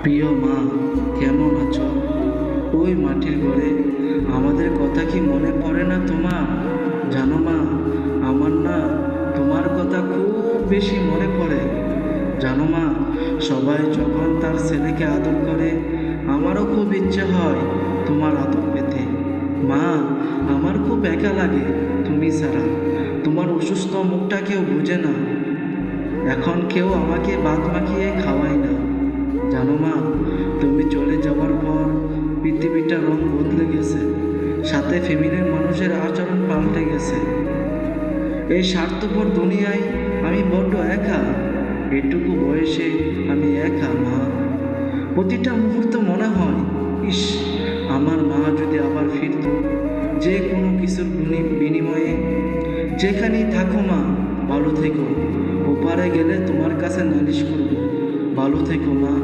প্রিয় মা, কেমন আছো? ওই মাটির ঘরে আমাদের কথা কি মনে পড়ে না তোমার? জানো মা, আমার না তোমার কথা খুব বেশি মনে পড়ে। জানো মা, সবাই যখন তার ছেলেকে আদর করে, আমারও খুব ইচ্ছে হয় তোমার আদর পেতে। মা, আমার খুব একা লাগে তুমি ছাড়া। তোমার অসুস্থ মুখটা কেউ বুঝে না। এখন কেউ আমাকে ভাত মাখিয়ে খাওয়ায় না। জানো মা, তুমি চলে যাওয়ার পর পৃথিবীটা রং বদলে গেছে, সাথে ফ্যামিলির মানুষের আচরণ পাল্টে গেছে। এই স্বার্থপর দুনিয়ায় আমি বড্ড একা। এটুকু বয়সে আমি একা মা। প্রতিটা মুহূর্ত মনে হয়, ইস, আমার মা যদি আবার ফিরত, যে কোনো কিছুর বিনিময়ে। যেখানেই থাকো মা, ভালো থেকো। ওপারে গেলে তোমার কাছে নালিশ করব। ভালো থেকো মা।